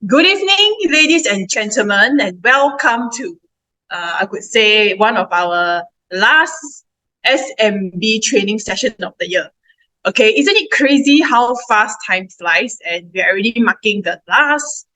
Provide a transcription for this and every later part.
Good evening, ladies and gentlemen, and welcome to, I could say, one of our last SMB training session of the year. Okay, isn't it crazy how fast time flies? And we're already marking the last,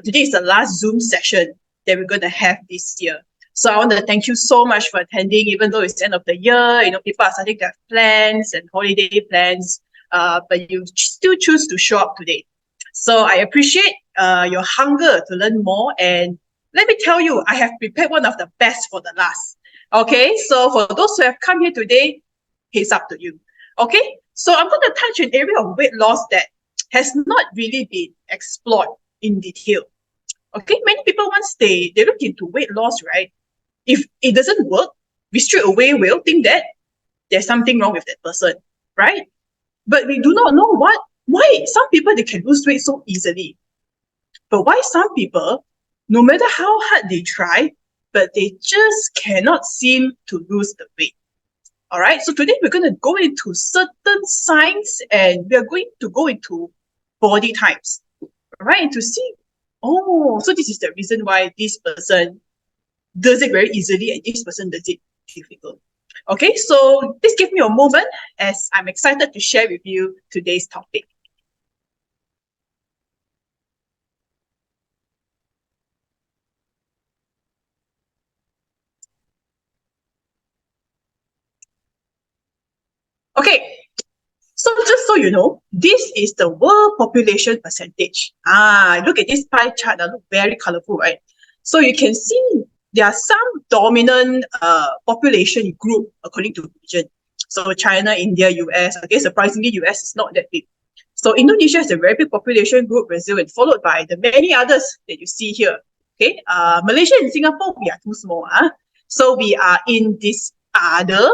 today is the last Zoom session that we're going to have this year. So I want to thank you so much for attending, even though it's the end of the year. People are starting to have plans and holiday plans, but you still choose to show up today. So I appreciate your hunger to learn more. And let me tell you, I have prepared one of the best for the last. Okay, so for those who have come here today, it's up to you. Okay, so I'm going to touch an area of weight loss that has not really been explored in detail. Okay, many people, once they look into weight loss, right? If it doesn't work, we straight away will think that there's something wrong with that person, right? But we do not know why some people, they can lose weight so easily. But why some people, no matter how hard they try, but they just cannot seem to lose the weight. All right, so today we're going to go into certain signs and we're going to go into body types, all right, and to see, so this is the reason why this person does it very easily and this person does it difficult. Okay, so please give me a moment as I'm excited to share with you today's topic. Okay, so just so you know, this is the world population percentage. Look at this pie chart, look very colorful, right? So you can see there are some dominant population group according to region. So China, India, US. Okay, surprisingly, US is not that big. So Indonesia is a very big population group, Brazil, and followed by the many others that you see here. Okay, Malaysia and Singapore, we are too small. So we are in this other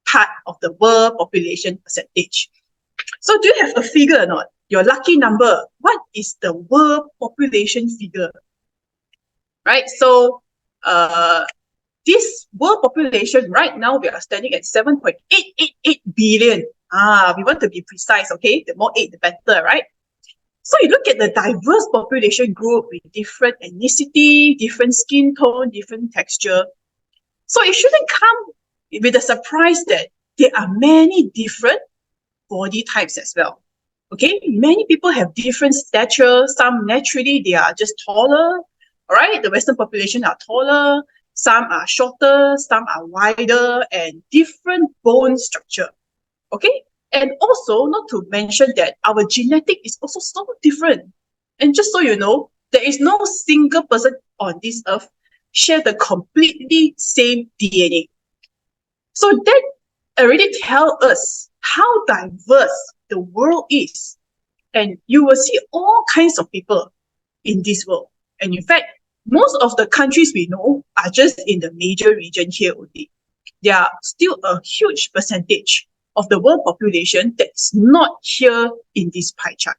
part of the world population percentage. So do you have a figure or not? Your lucky number. What is the world population figure? Right, so this world population right now, we are standing at 7.888 billion. We want to be precise, okay? The more 8, the better, right? So you look at the diverse population group with different ethnicity, different skin tone, different texture. So it shouldn't come with a surprise that there are many different body types as well. Okay, many people have different stature. Some naturally, they are just taller. All right, the Western population are taller. Some are shorter, some are wider, and different bone structure. Okay, and also not to mention that our genetic is also so different. And just so you know, there is no single person on this earth share the completely same DNA. So that already tells us how diverse the world is. And you will see all kinds of people in this world. And in fact, most of the countries we know are just in the major region here only. There are still a huge percentage of the world population that's not here in this pie chart.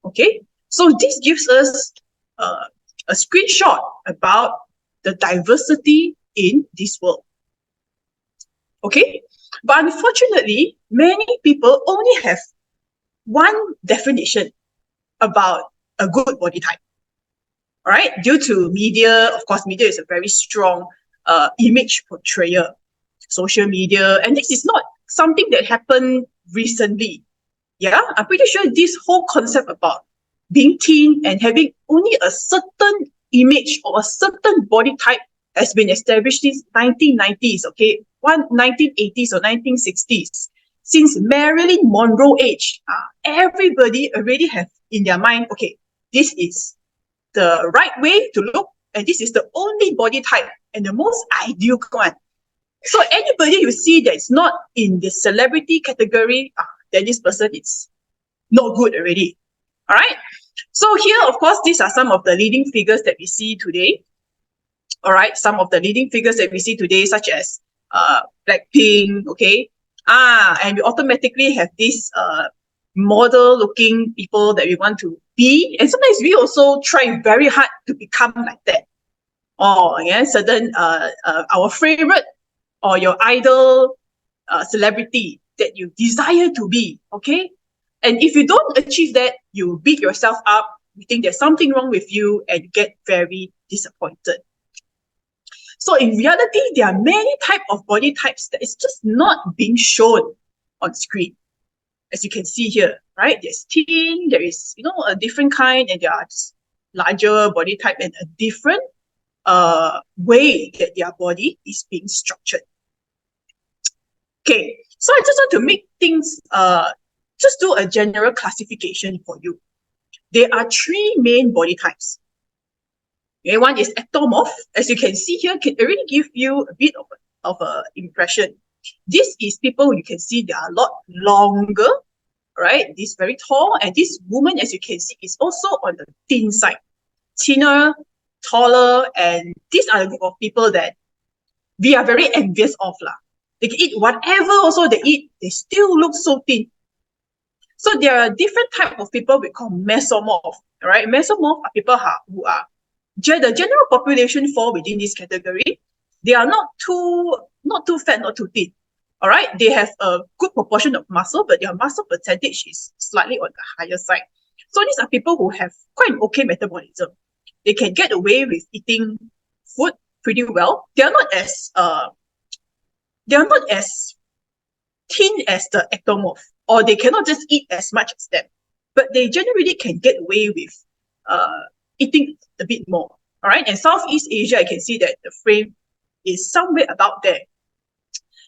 Okay, so this gives us a screenshot about the diversity in this world. Okay, but unfortunately, many people only have one definition about a good body type. All right, due to media, of course, media is a very strong image portrayer, social media, and this is not something that happened recently. Yeah, I'm pretty sure this whole concept about being thin and having only a certain image or a certain body type has been established since 1990s, okay, 1980s or 1960s. Since Marilyn Monroe age, everybody already have in their mind, okay, this is the right way to look, and this is the only body type and the most ideal one. So anybody you see that's not in the celebrity category, then this person is not good already. All right. So here, of course, these are some of the leading figures that we see today. All right, some of the leading figures that we see today, such as Blackpink, okay, and we automatically have this model-looking people that we want to be, and sometimes we also try very hard to become like that. Or yeah, certain our favorite or your idol celebrity that you desire to be, okay? And if you don't achieve that, you beat yourself up, You think there's something wrong with you and you get very disappointed. So in reality, there are many types of body types that is just not being shown on screen. As you can see here, right? There's thin, there is, a different kind, and there are larger body type and a different way that their body is being structured. Okay, so I just want to make things, just do a general classification for you. There are three main body types. Okay, one is ectomorph. As you can see here, can already give you a bit of a impression. This is people you can see they are a lot longer, right? This very tall, and this woman, as you can see, is also on the thin side, thinner, taller, and these are the group of people that we are very envious of lah. They can eat whatever also they eat, they still look so thin. So there are different type of people we call mesomorph, right? Mesomorph are people who are the general population fall within this category. They are not too fat, not too thin. All right, they have a good proportion of muscle, but their muscle percentage is slightly on the higher side. So these are people who have quite an okay metabolism. They can get away with eating food pretty well. They are not as thin as the ectomorph, or they cannot just eat as much as them, but they generally can get away with eating a bit more. All right, and Southeast Asia, I can see that the frame is somewhere about there.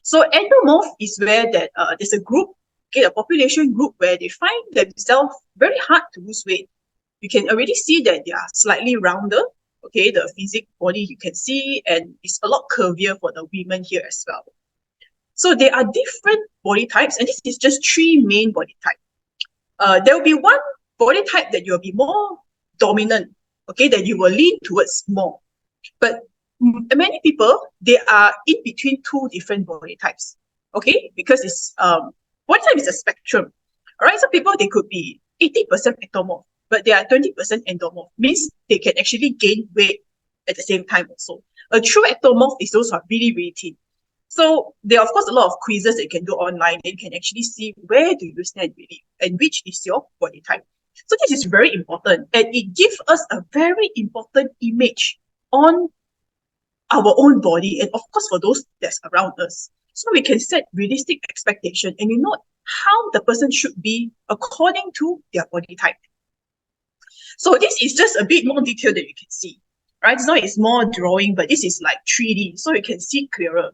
So endomorph is where that there's a group, okay, a population group where they find themselves very hard to lose weight. You can already see that they are slightly rounder, okay, the physique body you can see, and it's a lot curvier for the women here as well. So there are different body types, and this is just three main body types. There will be one body type that you'll be more dominant, okay, that you will lean towards more. But many people, they are in between two different body types, okay, because it's body type is a spectrum. All right, so people, they could be 80% ectomorph, but they are 20% endomorph, means they can actually gain weight at the same time also. A true ectomorph is those who are really, really thin. So there are, of course, a lot of quizzes that you can do online, and you can actually see where do you stand really, and which is your body type. So this is very important, and it gives us a very important image on our own body, and of course for those that's around us. So we can set realistic expectation and how the person should be according to their body type. So this is just a bit more detail that you can see, right? So it's more drawing, but this is like 3D, so you can see clearer.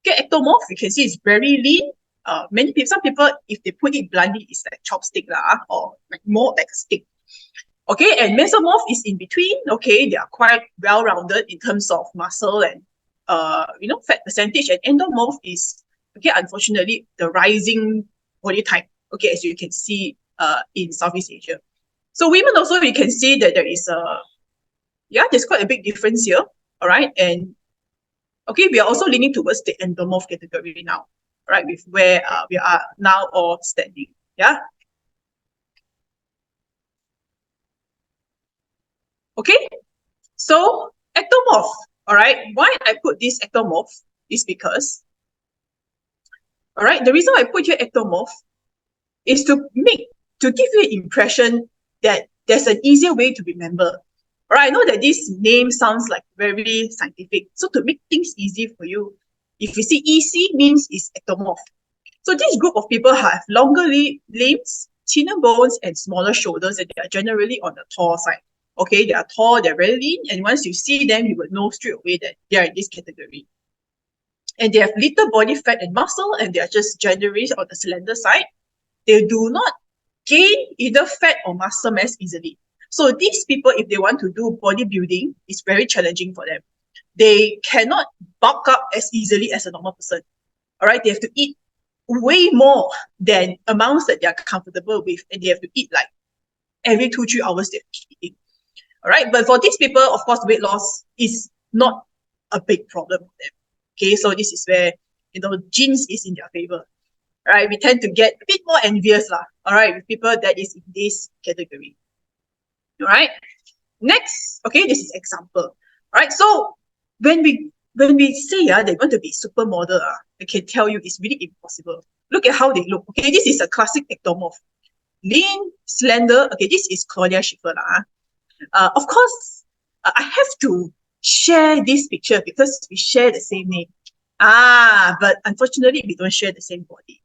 Okay, ectomorph, you can see it's very lean. Some people, if they put it bluntly, it's like chopstick or like more like a stick. Okay, and mesomorph is in between. Okay, they are quite well-rounded in terms of muscle and fat percentage. And endomorph is, okay, unfortunately, the rising body type. Okay, as you can see in Southeast Asia. So women also, you can see that there is there's quite a big difference here. All right, and okay, we are also leaning towards the endomorph category now, right, with where we are now all standing. Yeah. Okay, so ectomorph, all right, why I put this ectomorph is because, all right, the reason I put here ectomorph is to give you an impression that there's an easier way to remember. All right, I know that this name sounds like very scientific, so to make things easy for you, if you see EC means it's ectomorph. So this group of people have longer limbs, thinner bones, and smaller shoulders, and they are generally on the tall side. Okay, they are tall, they're very lean, and once you see them, you would know straight away that they are in this category. And they have little body fat and muscle, and they are just generally on the slender side. They do not gain either fat or muscle mass easily. So these people, if they want to do bodybuilding, it's very challenging for them. They cannot bulk up as easily as a normal person. All right, they have to eat way more than amounts that they are comfortable with, and they have to eat like every 2-3 hours they keep eating. All right, but for these people, of course, weight loss is not a big problem for them. Okay, so this is where genes is in their favor. All right, we tend to get a bit more envious all right, with people that is in this category. All right, next, okay, this is example. All right, so when we say they want to be supermodel, I can tell you it's really impossible. Look at how they look. Okay, this is a classic ectomorph. Lean, slender. Okay, this is Claudia Schiffer. Of course, I have to share this picture because we share the same name. But unfortunately, we don't share the same body.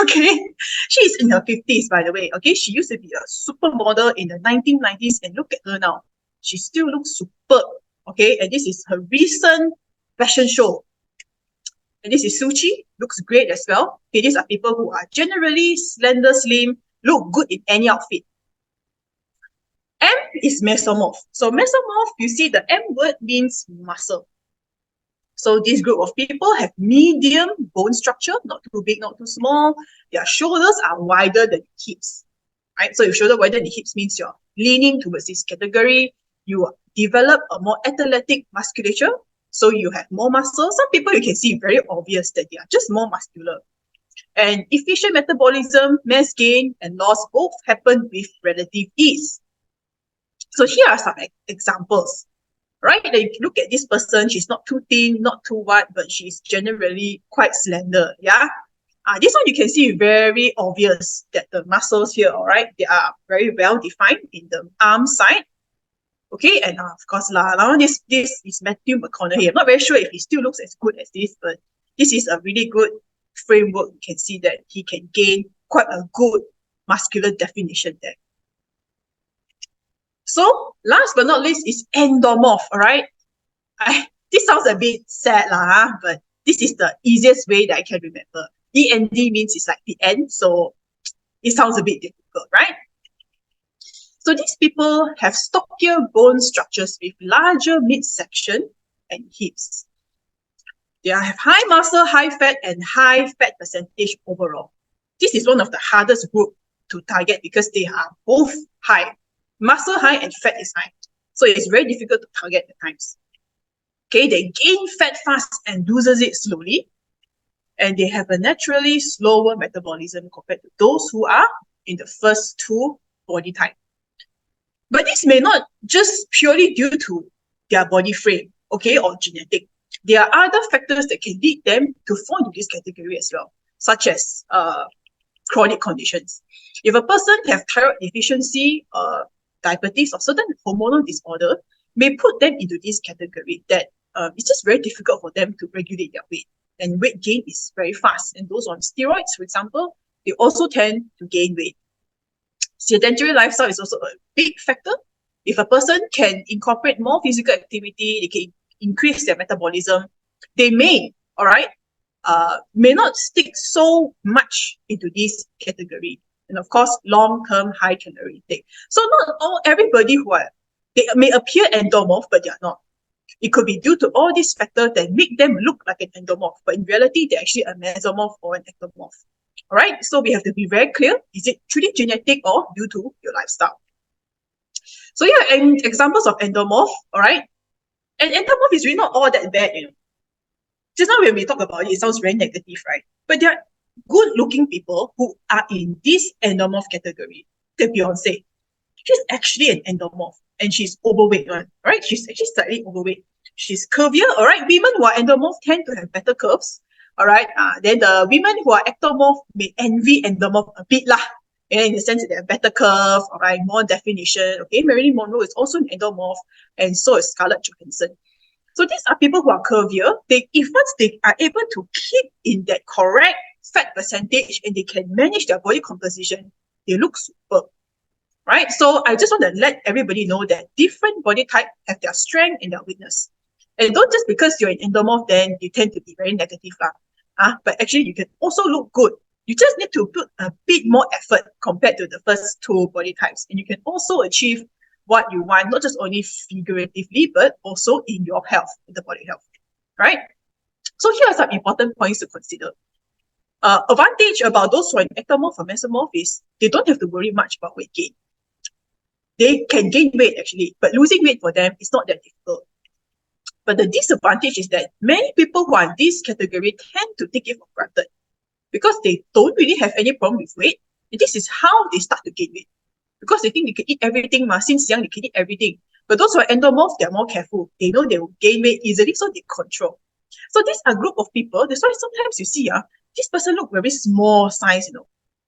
Okay, she's in her 50s, by the way. Okay, she used to be a supermodel in the 1990s, and look at her now. She still looks superb. Okay, and this is her recent fashion show. And this is Suchi, looks great as well. Okay, these are people who are generally slender, slim, look good in any outfit. M is mesomorph. So mesomorph, you see the M word means muscle. So this group of people have medium bone structure, not too big, not too small. Their shoulders are wider than hips, right? So your shoulder wider than hips means you're leaning towards this category. You develop a more athletic musculature, so you have more muscle. Some people you can see very obvious that they are just more muscular. And efficient metabolism, mass gain, and loss both happen with relative ease. So here are some examples. Right? Like if you look at this person, she's not too thin, not too wide, but she's generally quite slender. Yeah. This one you can see very obvious that the muscles here, all right, they are very well defined in the arm side. Okay, and of course, now this is Matthew McConaughey. I'm not very sure if he still looks as good as this, but this is a really good framework. You can see that he can gain quite a good muscular definition there. So last but not least is endomorph, all right? This sounds a bit sad, but this is the easiest way that I can remember. END means it's like the end, so it sounds a bit difficult, right? So these people have stockier bone structures with larger midsection and hips. They have high muscle, high fat, and high fat percentage overall. This is one of the hardest group to target because they are both high. Muscle high and fat is high. So it's very difficult to target at times. Okay, they gain fat fast and loses it slowly. And they have a naturally slower metabolism compared to those who are in the first two body type. But this may not just purely due to their body frame, okay, or genetic. There are other factors that can lead them to fall into this category as well, such as chronic conditions. If a person have thyroid deficiency, diabetes, or certain hormonal disorder, may put them into this category that it's just very difficult for them to regulate their weight. And weight gain is very fast. And those on steroids, for example, they also tend to gain weight. Sedentary lifestyle is also a big factor. If a person can incorporate more physical activity, they can increase their metabolism, they may, all right, may not stick so much into this category. And of course, long-term high calorie intake. So not everybody they may appear endomorph, but they are not. It could be due to all these factors that make them look like an endomorph, but in reality, they're actually a mesomorph or an ectomorph. All right, so we have to be very clear. Is it truly genetic or due to your lifestyle? So yeah, and examples of endomorph, all right? And endomorph is really not all that bad, Just now when we talk about it, it sounds very negative, right? But there are good-looking people who are in this endomorph category. Like Beyonce. She's actually an endomorph and she's overweight, right? She's actually slightly overweight. She's curvier, all right? Women who are endomorph tend to have better curves, all right? Then the women who are ectomorph may envy endomorph a bit lah. In the sense that they have better curve, all right, more definition. Okay, Marilyn Monroe is also an endomorph, and so is Scarlett Johansson. So these are people who are curvier. If once they are able to keep in that correct fat percentage and they can manage their body composition, they look superb. Right? So I just want to let everybody know that different body type have their strength and their weakness. And don't just because you're an endomorph, then you tend to be very negative. But actually, you can also look good. You just need to put a bit more effort compared to the first two body types. And you can also achieve what you want, not just only figuratively, but also in your health, in the body health. Right? So here are some important points to consider. Advantage about those who are ectomorph or mesomorph is they don't have to worry much about weight gain. They can gain weight actually, but losing weight for them is not that difficult. But the disadvantage is that many people who are in this category tend to take it for granted because they don't really have any problem with weight. And this is how they start to gain weight because they think they can eat everything. Since young, they can eat everything. But those who are endomorph, they're more careful. They know they will gain weight easily, so they control. So these are a group of people. That's why sometimes you see, this person look very small size,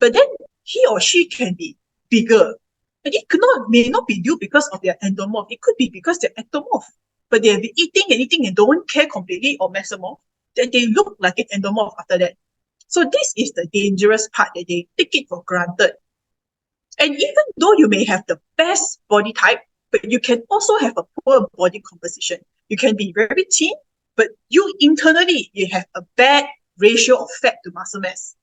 but then he or she can be bigger. And it may not be due because of their endomorph. It could be because they're ectomorph, but they have been eating and don't care completely or mesomorph, then they look like an endomorph after that. So this is the dangerous part, that they take it for granted. And even though you may have the best body type, but you can also have a poor body composition. You can be very thin, but you internally, you have a bad ratio of fat to muscle mass.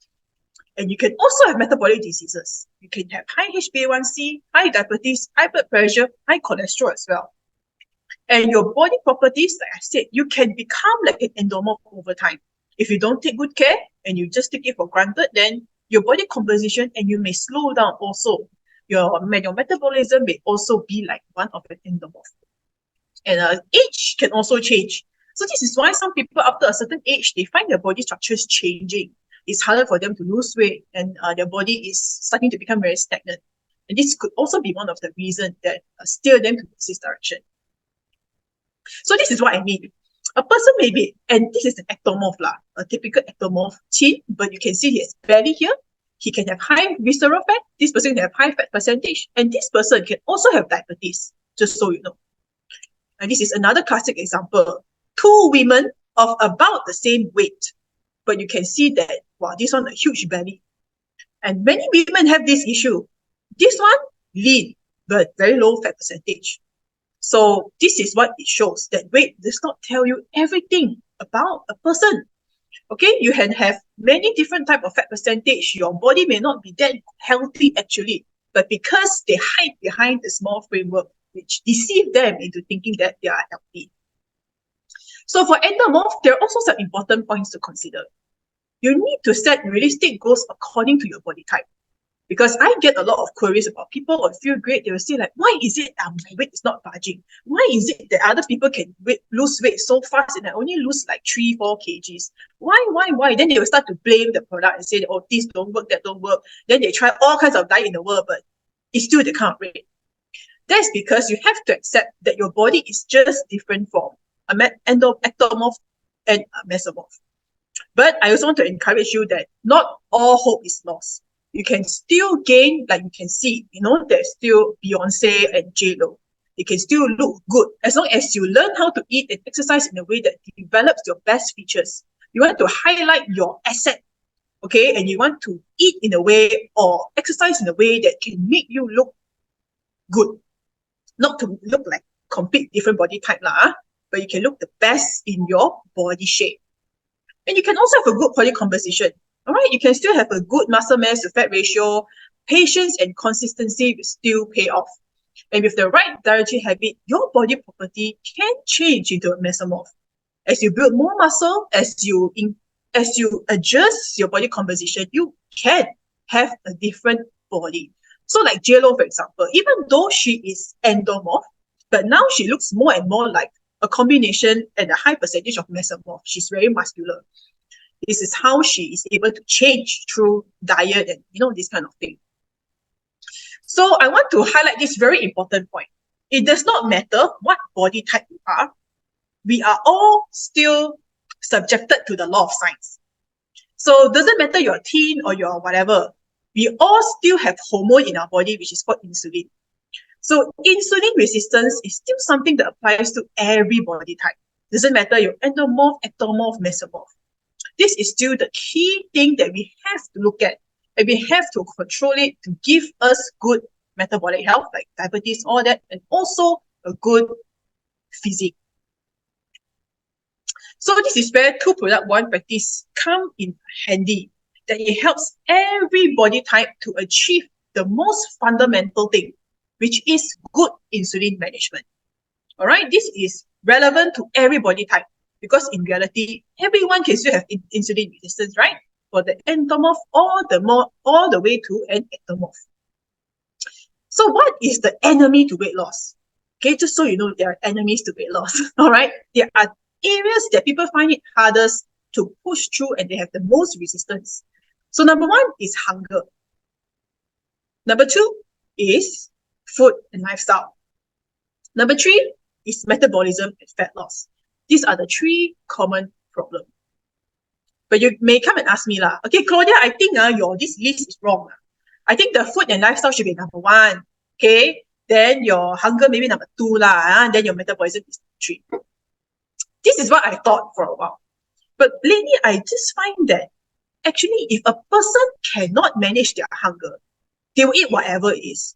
And you can also have metabolic diseases. You can have high HbA1c, high diabetes, high blood pressure, high cholesterol as well. And your body properties, like I said, you can become like an endomorph over time. If you don't take good care and you just take it for granted, then your body composition, and you may slow down also. Your metabolism may also be like one of an endomorph. And age can also change. So this is why some people after a certain age, they find their body structures changing. It's harder for them to lose weight, and their body is starting to become very stagnant. And this could also be one of the reasons that steer them to this direction. So this is what I mean. A person may be, and this is an ectomorph lah, a typical ectomorph, thin, but you can see his belly here. He can have high visceral fat. This person can have high fat percentage. And this person can also have diabetes, just so you know. And this is another classic example. Two women of about the same weight, but you can see that, wow, this one a huge belly. And many women have this issue. This one, lean, but very low fat percentage. So this is what it shows, that weight does not tell you everything about a person. Okay, you can have many different type of fat percentage. Your body may not be that healthy actually, but because they hide behind the small framework, which deceive them into thinking that they are healthy. So for endomorph, there are also some important points to consider. You need to set realistic goals according to your body type. Because I get a lot of queries about people on Feel Great. They will say like, why is it my weight is not budging? Why is it that other people can lose weight so fast and I only lose like 3-4 kgs? Why? Then they will start to blame the product and say, oh, this don't work, that don't work. Then they try all kinds of diet in the world, but it's still the kind of weight. That's because you have to accept that your body is just different from an ectomorph and a mesomorph. But I also want to encourage you that not all hope is lost. You can still gain, like you can see, there's still Beyonce and J-Lo. They can still look good as long as you learn how to eat and exercise in a way that develops your best features. You want to highlight your asset, okay? And you want to eat in a way or exercise in a way that can make you look good. Not to look like complete different body type, but you can look the best in your body shape. And you can also have a good body composition. All right, you can still have a good muscle mass to fat ratio. Patience and consistency will still pay off. And with the right dietary habit, your body property can change into a mesomorph. As you build more muscle, as you adjust your body composition, you can have a different body. So like J-Lo, for example, even though she is endomorph, but now she looks more and more like a combination and a high percentage of mesomorph. She's very muscular. This is how she is able to change through diet and, this kind of thing. So I want to highlight this very important point. It does not matter what body type you are. We are all still subjected to the law of science. So it doesn't matter you're teen or you're whatever. We all still have hormone in our body, which is called insulin. So insulin resistance is still something that applies to every body type. Doesn't matter you're endomorph, ectomorph, mesomorph. This is still the key thing that we have to look at, and we have to control it to give us good metabolic health, like diabetes, all that, and also a good physique. So this is where 2-product-1 practice come in handy, that it helps every body type to achieve the most fundamental thing, which is good insulin management. All right, this is relevant to every body type. Because in reality, everyone can still have insulin resistance, right? For the endomorph all the way to an ectomorph. So what is the enemy to weight loss? Okay, just so you know, there are enemies to weight loss. All right, there are areas that people find it hardest to push through and they have the most resistance. So number 1 is hunger. Number 2 is food and lifestyle. Number 3 is metabolism and fat loss. These are the 3 common problems. But you may come and ask me, okay, Claudia, I think this list is wrong. I think the food and lifestyle should be number 1. Okay, then your hunger maybe number 2 lah, and then your metabolism is 3. This is what I thought for a while. But lately, I just find that actually, if a person cannot manage their hunger, they will eat whatever it is.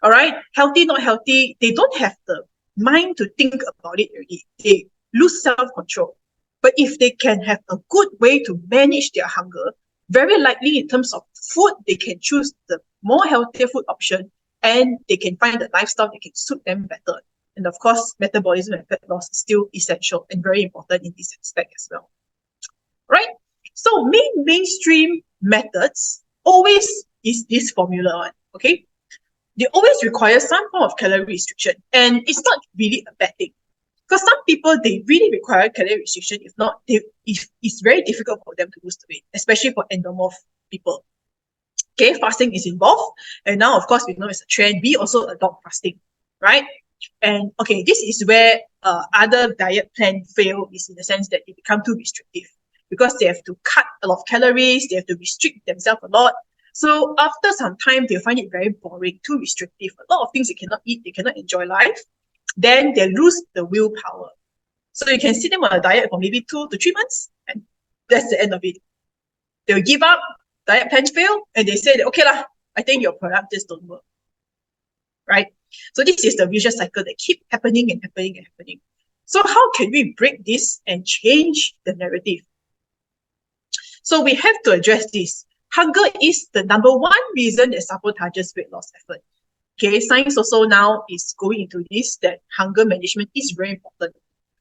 All right, healthy, not healthy, they don't have the mind to think about it already. They lose self-control. But if they can have a good way to manage their hunger, very likely in terms of food, they can choose the more healthier food option, and they can find a lifestyle that can suit them better. And of course, metabolism and fat loss is still essential and very important in this aspect as well. Right? So mainstream methods always is this formula one, okay? They always require some form of calorie restriction, and it's not really a bad thing. Because some people, they really require calorie restriction. If not, it's very difficult for them to lose the weight, especially for endomorph people. Okay, fasting is involved. And now, of course, we know it's a trend. We also adopt fasting, right? And okay, this is where other diet plan fail, is in the sense that they become too restrictive because they have to cut a lot of calories, they have to restrict themselves a lot. So after some time, they'll find it very boring, too restrictive. A lot of things they cannot eat, they cannot enjoy life. Then they lose the willpower. So you can see them on a diet for maybe 2 to 3 months, and that's the end of it. They'll give up, diet plan fail, and they say that, okay lah, I think your product just don't work. Right? So this is the vicious cycle that keep happening and happening and happening. So how can we break this and change the narrative? So we have to address this. Hunger is the number 1 reason that sabotages weight loss effort. Okay, science also now is going into this, that hunger management is very important,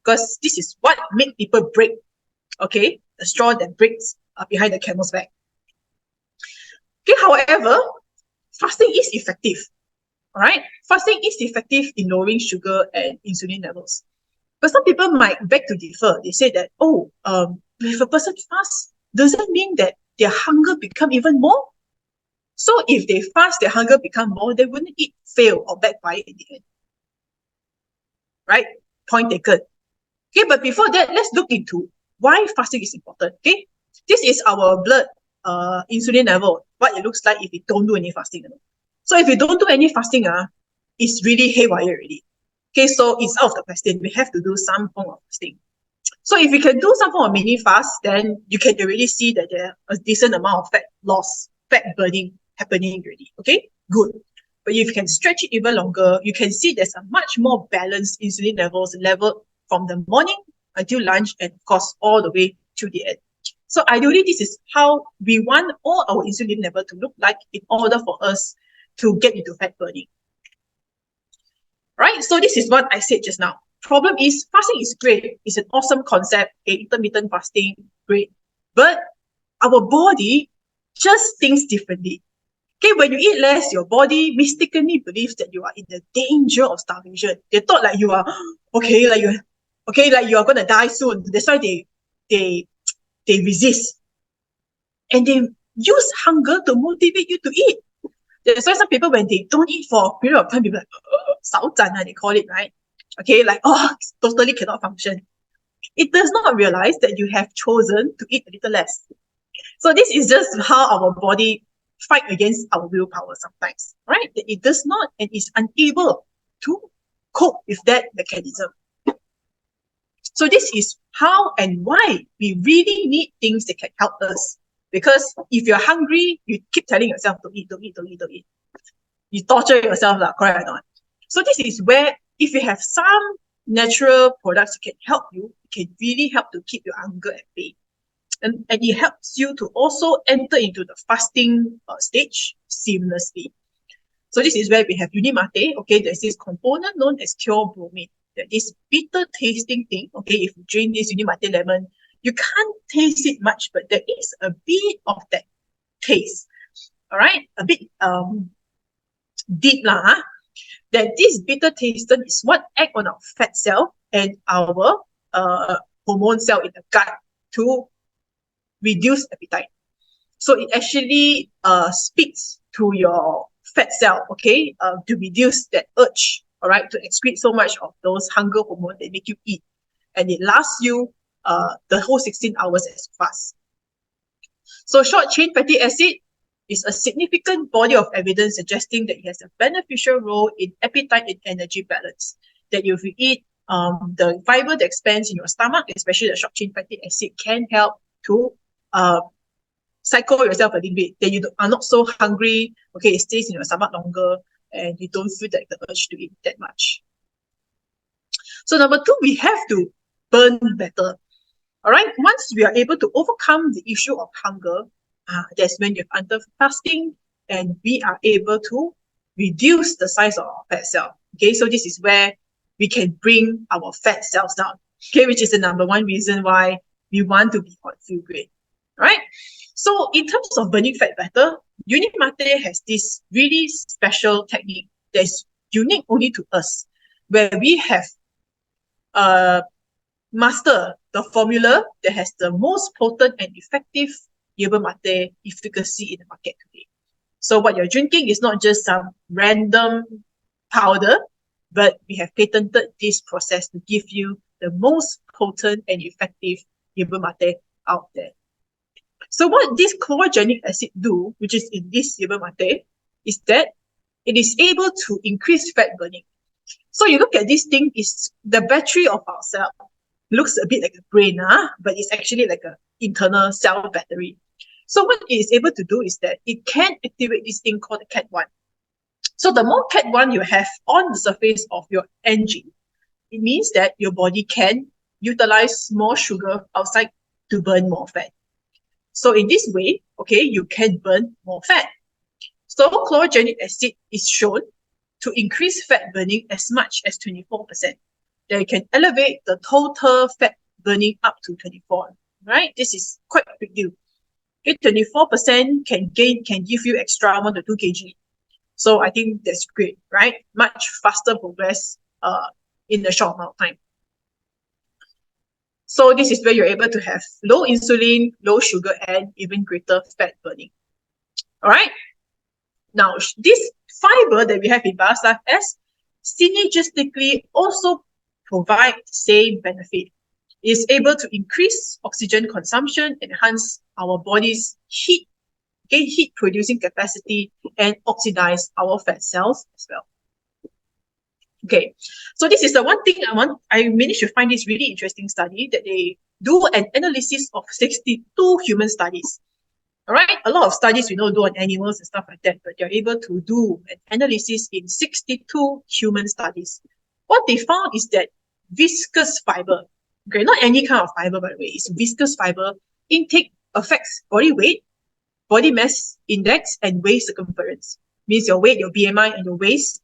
because this is what make people break, okay, the straw that breaks behind the camel's back. Okay, however, fasting is effective. All right, fasting is effective in lowering sugar and insulin levels. But some people might beg to differ. They say that, if a person fasts, does that mean that their hunger become even more? So if they fast, their hunger become more, they wouldn't eat, fail, or backfire in the end. Right? Point taken. Okay, but before that, let's look into why fasting is important. Okay, this is our blood insulin level, what it looks like if you don't do any fasting. So if you don't do any fasting, it's really haywire already. Okay, so it's out of the question. We have to do some form of fasting. So if you can do some form of mini fast, then you can already see that there is a decent amount of fat loss, fat burning happening already. Okay, good. But if you can stretch it even longer, you can see there's a much more balanced insulin levels level from the morning until lunch, and of course all the way to the end. So ideally, this is how we want all our insulin level to look like in order for us to get into fat burning. Right? So this is what I said just now. Problem is, fasting is great. It's an awesome concept. Intermittent fasting, great. But our body just thinks differently. Okay, when you eat less, your body mistakenly believes that you are in the danger of starvation. They thought like you are, like you are gonna die soon. That's why they resist. And they use hunger to motivate you to eat. That's why some people, when they don't eat for a period of time, people are like, 少攒, they call it, right? Okay, like, totally cannot function. It does not realize that you have chosen to eat a little less. So this is just how our body fight against our willpower sometimes, right? That it does not and is unable to cope with that mechanism. So this is how and why we really need things that can help us. Because if you're hungry, you keep telling yourself, don't eat, don't eat, don't eat, don't eat. You torture yourself, correct or not? So this is where, if you have some natural products that can help you, it can really help to keep your hunger at bay. And it helps you to also enter into the fasting stage seamlessly. So this is where we have Unimate. Okay, there's this component known as theobromine. This bitter tasting thing. Okay, if you drink this Unimate lemon, you can't taste it much, but there is a bit of that taste. All right, a bit deep lah. That this bitter taste is what act on our fat cell and our hormone cell in the gut to reduce appetite. So it actually speaks to your fat cell, okay, to reduce that urge, all right, to excrete so much of those hunger hormones that make you eat. And it lasts you the whole 16 hours as fast. So short chain fatty acid, is a significant body of evidence suggesting that it has a beneficial role in appetite and energy balance. That if you eat the fiber that expands in your stomach, especially the short chain fatty acid, can help to cycle yourself a little bit. That you are not so hungry. Okay, it stays in your stomach longer, and you don't feel like the urge to eat that much. So number two, we have to burn better. All right. Once we are able to overcome the issue of hunger, that's when you're under fasting, and we are able to reduce the size of our fat cell. Okay, so this is where we can bring our fat cells down. Okay, which is the number one reason why we want to be on fuel grade. All right. So in terms of burning fat better, Unit Mate has this really special technique that's unique only to us, where we have master the formula that has the most potent and effective yerba mate efficacy in the market today. So what you're drinking is not just some random powder, but we have patented this process to give you the most potent and effective yerba mate out there. So what this chlorogenic acid do, which is in this yerba mate, is that it is able to increase fat burning. So you look at this thing, is the battery of our cell. Looks a bit like a brain, but it's actually like an internal cell battery. So what it is able to do is that it can activate this thing called the CAT1. So the more CAT1 you have on the surface of your engine, it means that your body can utilize more sugar outside to burn more fat. So in this way, okay, you can burn more fat. So chlorogenic acid is shown to increase fat burning as much as 24%. That can elevate the total fat burning up to 24, right? This is quite a big deal. Okay, 24% can give you extra 1 to 2 kg. So I think that's great, right? Much faster progress in a short amount of time. So this is where you're able to have low insulin, low sugar, and even greater fat burning. All right. Now, this fiber that we have in Biostime S synergistically also provide the same benefit. It is able to increase oxygen consumption, enhance our body's heat producing capacity, and oxidize our fat cells as well. Okay, so this is the one thing I managed to find this really interesting study that they do an analysis of 62 human studies. All right, a lot of studies we know do on animals and stuff like that, but they're able to do an analysis in 62 human studies. What they found is that viscous fiber, okay, not any kind of fiber by the way, it's viscous fiber intake affects body weight, body mass index, and waist circumference. Means your weight, your BMI, and your waist,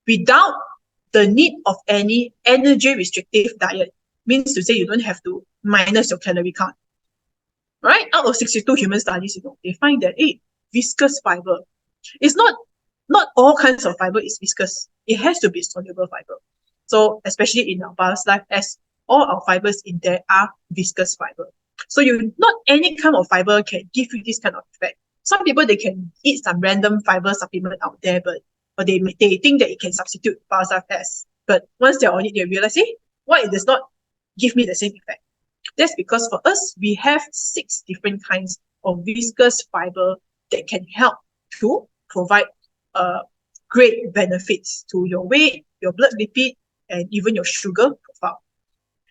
without the need of any energy restrictive diet. Means to say you don't have to minus your calorie count. Right? Out of 62 human studies, they find that viscous fiber is not all kinds of fiber is viscous. It has to be soluble fiber. So especially in our Biostime S, all our fibers in there are viscous fiber. So not any kind of fiber can give you this kind of effect. Some people, they can eat some random fiber supplement out there, but they think that it can substitute Biostime S. But once they're on it, they realize, why it does not give me the same effect? That's because for us, we have 6 different kinds of viscous fiber that can help to provide great benefits to your weight, your blood lipid, and even your sugar profile.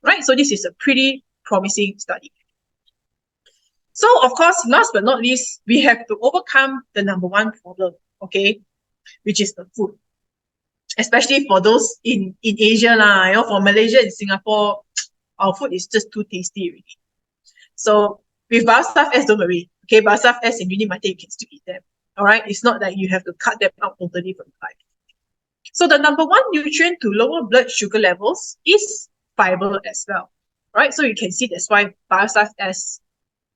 Right? So this is a pretty promising study. So of course, last but not least, we have to overcome the number one problem, okay, which is the food. Especially for those in Asia, for Malaysia and Singapore, our food is just too tasty already. So with Biostime S, don't worry. Okay, Biostime S and Unit Mate, you can still eat them. All right, it's not that you have to cut them out totally from life. So the number one nutrient to lower blood sugar levels is fiber as well. Right, so you can see that's why Biostime S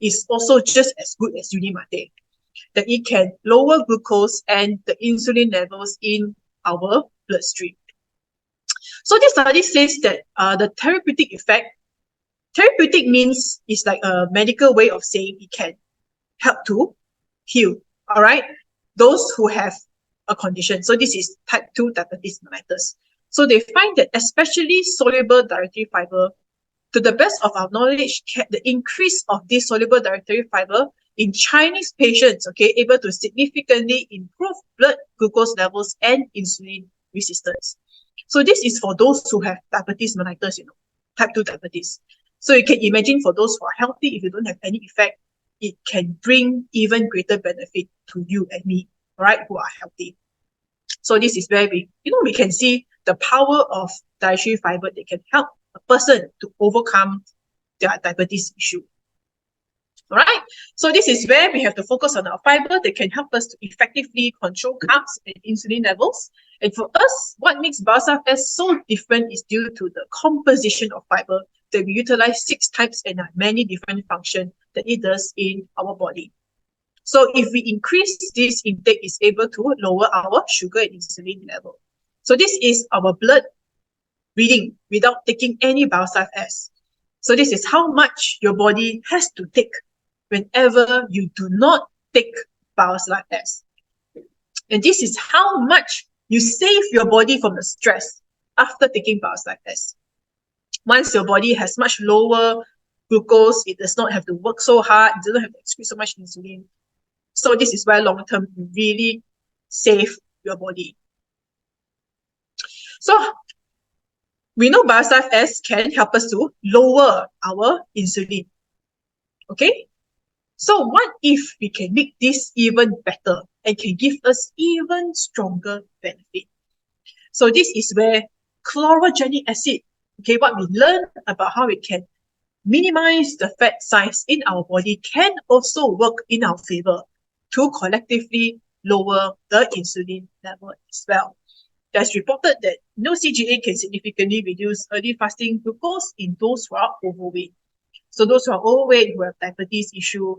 is also just as good as Unit Mate. That it can lower glucose and the insulin levels in our bloodstream. So this study says that the therapeutic effect, therapeutic means it's like a medical way of saying it can help to heal, all right, those who have a condition. So this is type 2 diabetes mellitus. So they find that especially soluble dietary fiber, to the best of our knowledge, the increase of this soluble dietary fiber in Chinese patients, okay, able to significantly improve blood glucose levels and insulin resistance. So this is for those who have diabetes mellitus, type 2 diabetes. So you can imagine for those who are healthy, if you don't have any effect, it can bring even greater benefit to you and me, right, who are healthy. So this is where we can see the power of dietary fiber that can help a person to overcome their diabetes issue. All right. So this is where we have to focus on our fiber that can help us to effectively control carbs and insulin levels. And for us, what makes Biostaf S so different is due to the composition of fiber that we utilize 6 types and many different functions that it does in our body. So if we increase this intake, it's able to lower our sugar and insulin level. So this is our blood reading without taking any Biostaf S. So this is how much your body has to take whenever you do not take Biostaf S. And this is how much you save your body from the stress after taking Biostaf S. Once your body has much lower glucose, it does not have to work so hard, it doesn't have to excrete so much insulin. So this is where long-term you really save your body. So we know Biostaf S can help us to lower our insulin. Okay? So what if we can make this even better and can give us even stronger benefit? So this is where chlorogenic acid, okay, what we learn about how it can minimize the fat size in our body, can also work in our favor to collectively lower the insulin level as well. There's reported that CGA can significantly reduce early fasting glucose in those who are overweight. So those who are overweight, who have diabetes issue,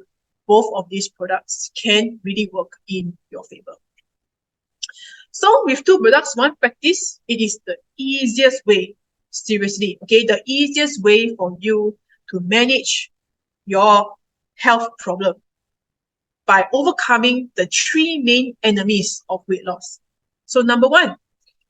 both of these products can really work in your favor. So with 2 products, 1 practice, it is the easiest way, seriously, okay, the easiest way for you to manage your health problem by overcoming the 3 main enemies of weight loss. So number 1,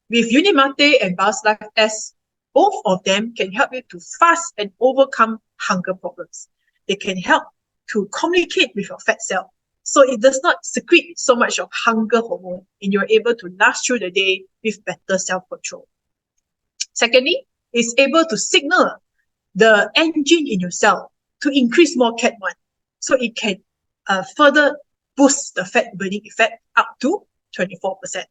with Unimate and Biostaf S, both of them can help you to fast and overcome hunger problems. They can help to communicate with your fat cell, so it does not secrete so much of hunger hormone, and you're able to last through the day with better self-control. Secondly, it's able to signal the engine in your cell to increase more CAT1, so it can further boost the fat burning effect up to 24%.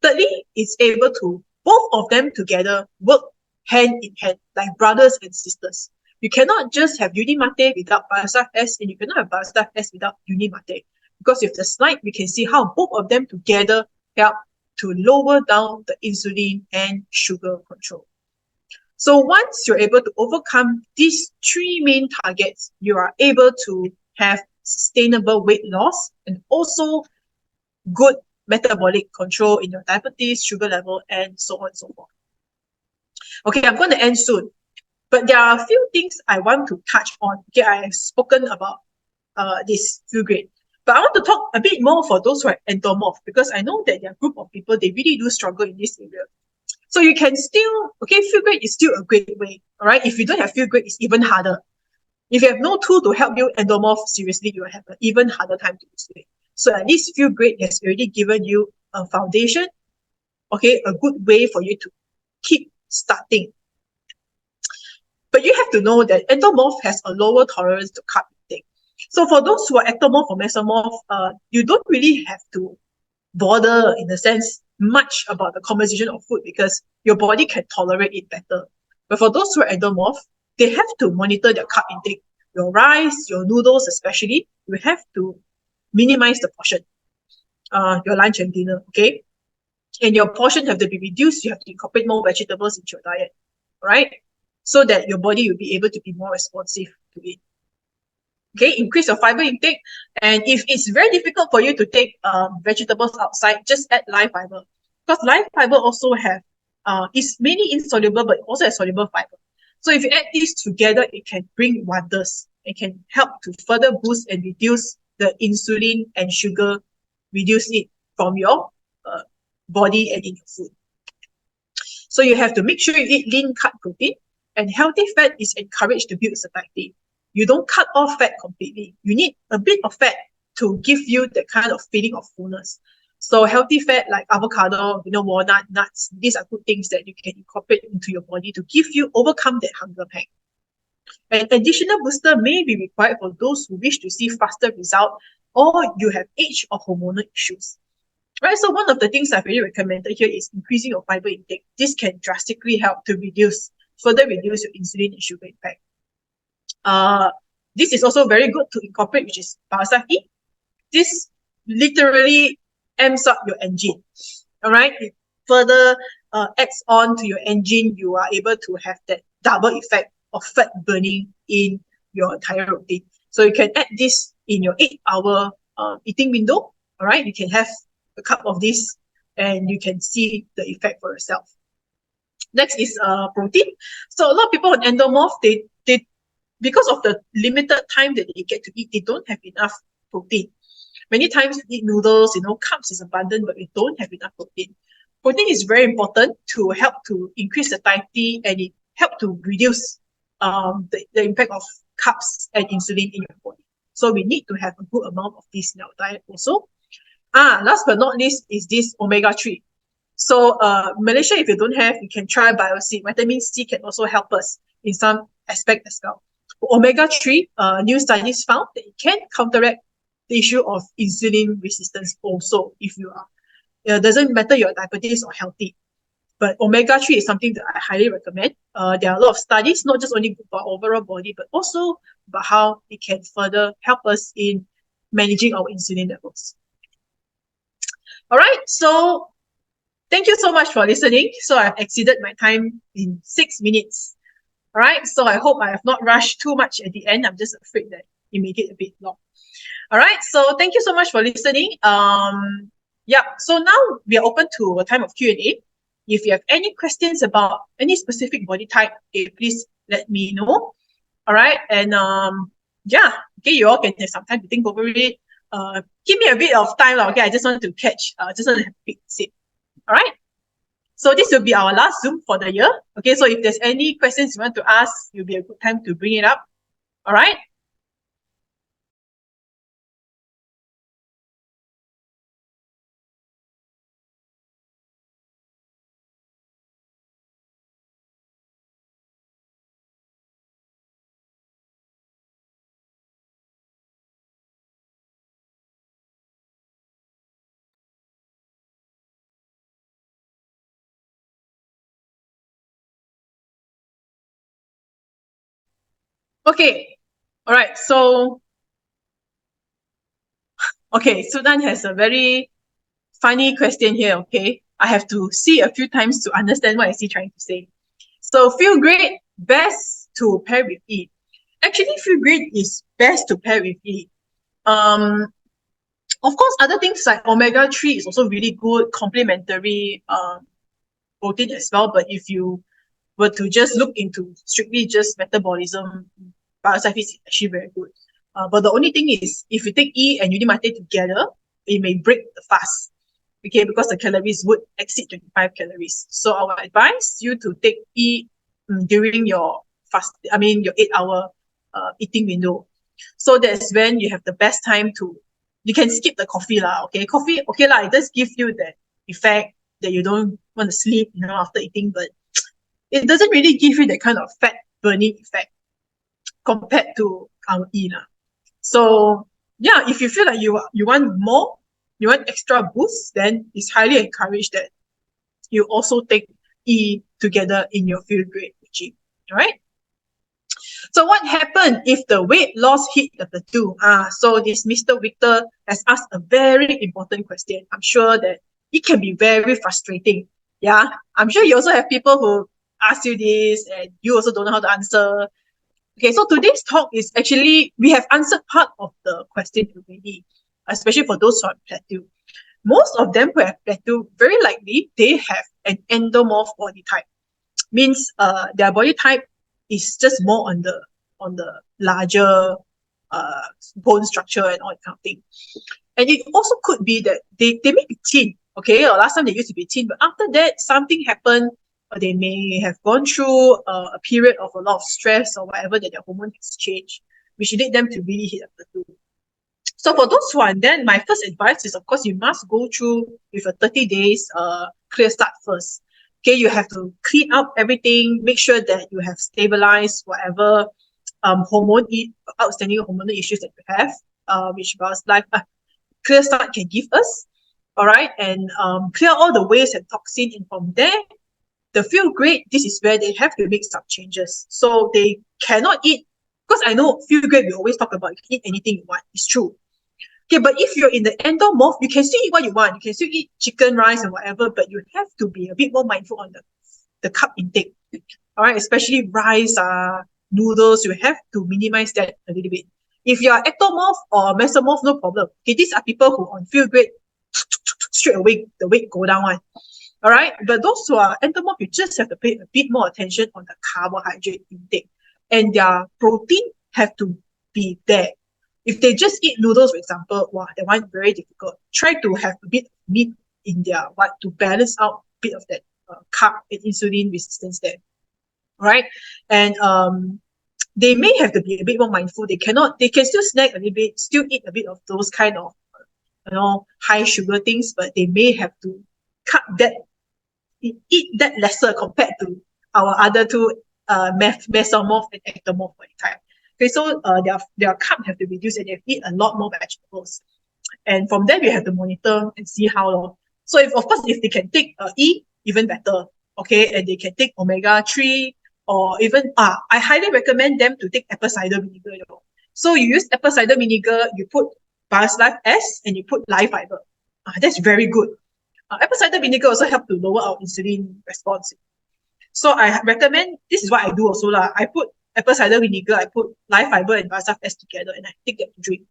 Thirdly, it's able to, both of them together, work hand in hand like brothers and sisters. You cannot just have Unimate without Biostaf S, and you cannot have Biostaf S without Unimate. Because with the slide, we can see how both of them together help to lower down the insulin and sugar control. So once you're able to overcome these 3 main targets, you are able to have sustainable weight loss and also good metabolic control in your diabetes, sugar level, and so on and so forth. Okay, I'm going to end soon. But there are a few things I want to touch on. Okay, I have spoken about this Fuelgrade. But I want to talk a bit more for those who are endomorph, because I know that there are a group of people, they really do struggle in this area. So you can still, okay, Fuelgrade is still a great way, all right? If you don't have Fuelgrade, it's even harder. If you have no tool to help you endomorph, seriously, you will have an even harder time to lose weight. So at least Fuelgrade has already given you a foundation, okay, a good way for you to keep starting. But you have to know that endomorph has a lower tolerance to carb intake. So for those who are ectomorph or mesomorph, you don't really have to bother, in a sense, much about the composition of food because your body can tolerate it better. But for those who are endomorph, they have to monitor their carb intake. Your rice, your noodles especially, you have to minimize the portion, your lunch and dinner, okay? And your portion have to be reduced. You have to incorporate more vegetables into your diet, right? So that your body will be able to be more responsive to it. Okay, increase your fiber intake. And if it's very difficult for you to take vegetables outside, just add live fiber. Because live fiber also have, it's mainly insoluble, but also has soluble fiber. So if you add these together, it can bring wonders. It can help to further boost and reduce the insulin and sugar, reduce it from your body and in your food. So you have to make sure you eat lean cut protein, and healthy fat is encouraged to build satiety. you don't cut off fat completely. You need a bit of fat to give you the kind of feeling of fullness. So healthy fat like avocado, walnut, nuts, these are good things that you can incorporate into your body to give you overcome that hunger pang. An additional booster may be required for those who wish to see faster result or you have age or hormonal issues. Right, so one of the things I've really recommended here is increasing your fiber intake. This can drastically help to further reduce your insulin and sugar impact. This is also very good to incorporate, which is Biosafi. This literally amps up your engine. All right, it further adds on to your engine. You are able to have that double effect of fat burning in your entire routine. So you can add this in your 8-hour eating window. All right, you can have a cup of this and you can see the effect for yourself. Next is protein. So a lot of people on endomorph, they because of the limited time that they get to eat, they don't have enough protein. Many times you eat noodles, carbs is abundant, but we don't have enough protein. Protein is very important to help to increase satiety, and it help to reduce the impact of carbs and insulin in your body. So we need to have a good amount of this in our diet also. Last but not least is this omega-3. So Malaysia, if you don't have, you can try BioC. Vitamin C can also help us in some aspect as well. Omega-3, new studies found that it can counteract the issue of insulin resistance also if you are. It doesn't matter you're diabetes or healthy. But omega-3 is something that I highly recommend. There are a lot of studies, not just only good for our overall body, but also about how it can further help us in managing our insulin levels. All right, so thank you so much for listening. So I've exceeded my time in 6 minutes. All right, so I hope I have not rushed too much at the end. I'm just afraid that it may get a bit long. All right, so thank you so much for listening. So now we are open to a time of Q&A. If you have any questions about any specific body type, please let me know. All right, and you all can have some time to think over it. Give me a bit of time, okay? I just want to have a quick sip. All right. So this will be our last Zoom for the year. Okay, so if there's any questions you want to ask, it'll be a good time to bring it up. All right. Okay. All right. So, Sudan has a very funny question here. Okay. I have to see a few times to understand what is he trying to say. So, feel great, best to pair with E. Actually, feel great is best to pair with E. Of course, other things like omega-3 is also really good, complementary protein as well. But if you were to just look into strictly just metabolism, Biosafi is actually very good. But the only thing is, if you take E and Unimate together, it may break the fast. Okay, because the calories would exceed 25 calories. So I would advise you to take E during your your 8-hour eating window. So that's when you have the best time you can skip the coffee lah. Okay, coffee, okay lah, it does give you that effect that you don't want to sleep, after eating, but it doesn't really give you that kind of fat burning effect compared to our E lah. So yeah, if you feel like you want more, you want extra boost, then it's highly encouraged that you also take E together in your Feel Great regime. All right. So what happened if the weight loss hit the plateau? So this Mr. Victor has asked a very important question. I'm sure that it can be very frustrating. Yeah, I'm sure you also have people who ask you this and you also don't know how to answer. Okay, so today's talk is actually, we have answered part of the question already, especially for those who are plateau. Most of them who have plateau, very likely they have an endomorph body type. Means their body type is just more on the larger bone structure and all that kind of thing. And it also could be that they may be thin, okay? Or last time they used to be thin, but after that something happened, or they may have gone through a period of a lot of stress or whatever, that their hormone has changed. which lead them to really hit a plateau. So for those one, then my first advice is, of course, you must go through with a 30 days clear start first. Okay, you have to clean up everything, make sure that you have stabilized whatever outstanding hormonal issues that you have, which was like clear start can give us. All right, and clear all the waste and toxin, and from there, the feel great, this is where they have to make some changes. So they cannot eat, because I know feel great, we always talk about you can eat anything you want. It's true. Okay, but if you're in the endomorph, you can still eat what you want. You can still eat chicken, rice, and whatever, but you have to be a bit more mindful on the carb intake. All right, especially rice, noodles, you have to minimize that a little bit. If you are ectomorph or mesomorph, no problem. Okay, these are people who on feel great, straight away the weight go down one. All right, but those who are endomorph, you just have to pay a bit more attention on the carbohydrate intake, and their protein have to be there. If they just eat noodles, for example, wow, that one very difficult. Try to have a bit of meat in their to balance out a bit of that carb and insulin resistance there. Right? And they may have to be a bit more mindful. They can still snack a little bit, still eat a bit of those kind of high sugar things, but they may have to eat that lesser compared to our other two mesomorph and ectomorph type. Okay, so their carb have to reduce, and they eat a lot more vegetables. And from there, we have to monitor and see how long. So if they can take E, even better. Okay, and they can take omega-3, or even I highly recommend them to take apple cider vinegar. So you use apple cider vinegar, you put Bioslife S, and you put live fiber. That's very good. Apple cider vinegar also help to lower our insulin response. So I recommend, this is what I do also lah. I put apple cider vinegar, I put live fiber and Bioslife S together, and I take that to drink.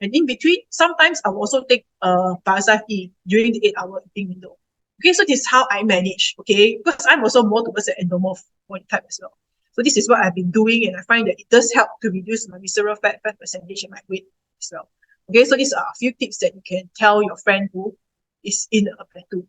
And in between, sometimes I will also take Bioslife E during the 8-hour eating window. Okay, so this is how I manage. Okay, because I'm also more towards the endomorph body type as well. So this is what I've been doing, and I find that it does help to reduce my visceral fat percentage and my weight as well. Okay, so these are a few tips that you can tell your friend who is in a plateau.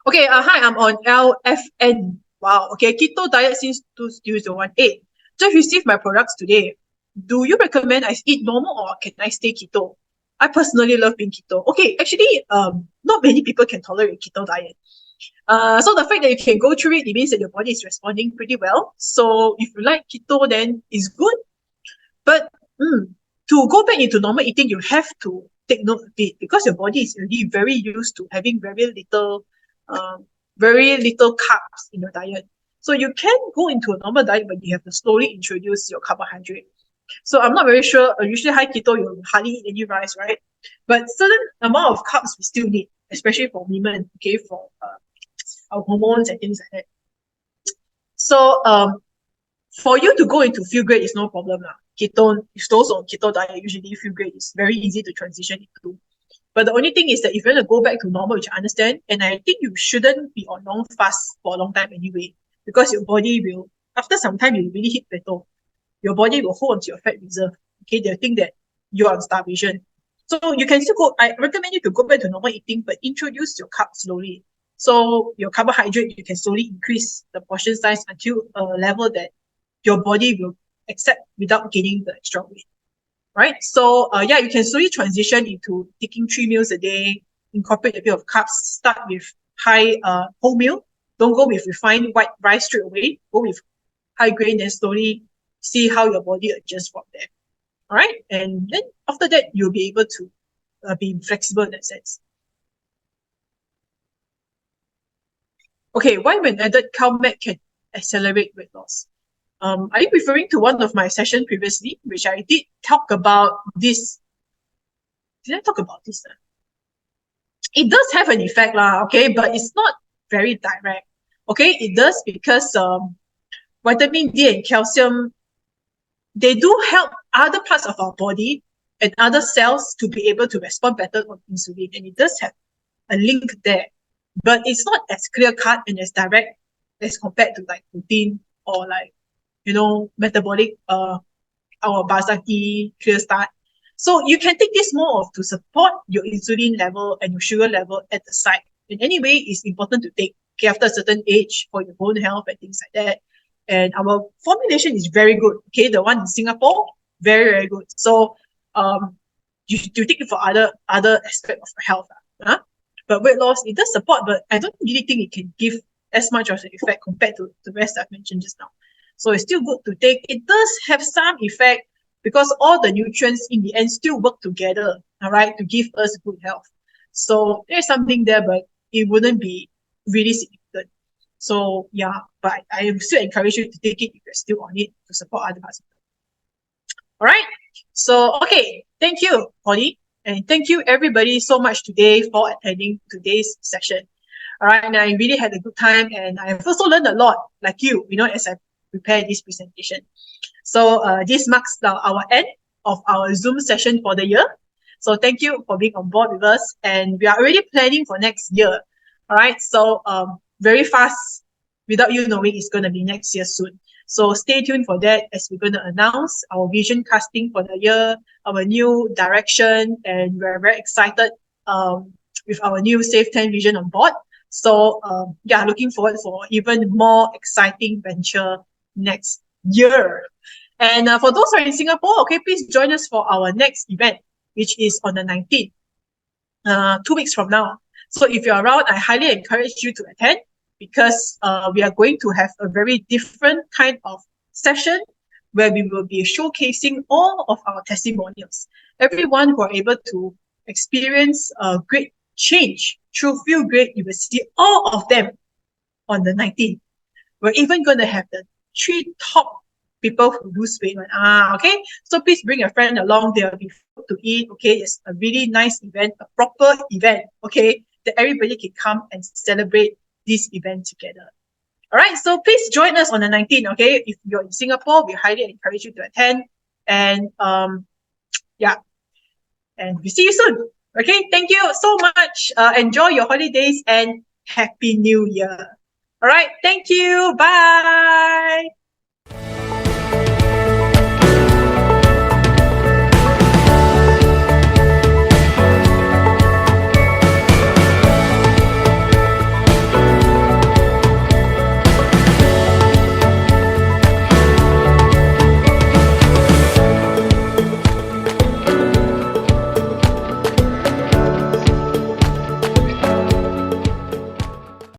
Okay, hi, I'm on LFN. Wow, okay, keto diet since 2018. Just received my products today. Do you recommend I eat normal or can I stay keto? I personally love being keto. Okay, actually, not many people can tolerate keto diet. So the fact that you can go through it, it means that your body is responding pretty well. So if you like keto, then it's good. But to go back into normal eating, you have to take note of it, because your body is already very used to having very little carbs in your diet. So you can go into a normal diet, but you have to slowly introduce your carbohydrate. So I'm not very sure. Usually high keto, you hardly eat any rice, right? But certain amount of carbs we still need, especially for women, okay, for our hormones and things like that. So for you to go into feel great is no problem lah. Keto, if those on keto diet usually feel great, is very easy to transition into. But the only thing is that if you want to go back to normal, which I understand, and I think you shouldn't be on long fast for a long time anyway, because your body will, after some time, you really hit plateau. Your body will hold onto your fat reserve. Okay, they'll think that you're on starvation. So you can still go, I recommend you to go back to normal eating, but introduce your carbs slowly. So your carbohydrate, you can slowly increase the portion size until a level that your body will accept without gaining the extra weight. Right? So yeah, you can slowly transition into taking 3 meals a day, incorporate a bit of carbs, start with high whole meal. Don't go with refined white rice straight away. Go with high grain, then slowly see how your body adjusts from there. All right? And then after that, you'll be able to be flexible in that sense. Okay, why when added CalMag can accelerate weight loss? Are you referring to one of my sessions previously, which I did talk about this? Did I talk about this? It does have an effect lah, okay, but it's not very direct. Okay, it does because vitamin D and calcium, they do help other parts of our body and other cells to be able to respond better on insulin, and it does have a link there. But it's not as clear-cut and as direct as compared to like protein or like, metabolic, our Bioslife clear start. So you can take this more of to support your insulin level and your sugar level at the side. And anyway, it's important to take after a certain age for your bone health and things like that. And our formulation is very good. Okay, the one in Singapore, Very, very good. So you take it for other aspect of health. Huh? But weight loss, it does support, but I don't really think it can give as much of an effect compared to the rest I've mentioned just now. So it's still good to take. It does have some effect because all the nutrients in the end still work together, all right, to give us good health. So there's something there, but it wouldn't be really significant. So yeah, but I still encourage you to take it if you're still on it to support other parts. All right. So okay, thank you, Holly, and thank you everybody so much today for attending today's session. All right, and I really had a good time, and I've also learned a lot, like you, as I prepare this presentation. So this marks our end of our Zoom session for the year. So thank you for being on board with us, and we are already planning for next year. All right, so very fast, without you knowing, it's going to be next year soon. So stay tuned for that as we're going to announce our vision casting for the year, our new direction, and we're very excited with our new Safe 10 vision on board. So yeah, looking forward for even more exciting venture next year. And for those who are in Singapore, okay, please join us for our next event, which is on the 19th, 2 weeks from now. So if you're around, I highly encourage you to attend because we are going to have a very different kind of session where we will be showcasing all of our testimonials. Everyone who are able to experience a great change through Feel Great, you will see all of them on the 19th. We're even going to have the 3 top people who lose weight. Okay, so please bring a friend along. There will be food to eat. Okay, it's a really nice event, a proper event. Okay, that everybody can come and celebrate this event together. All right, so please join us on the 19th. Okay, if you're in Singapore, we highly encourage you to attend. And yeah, and we see you soon. Okay, thank you so much. Enjoy your holidays and Happy New Year. All right, thank you. Bye.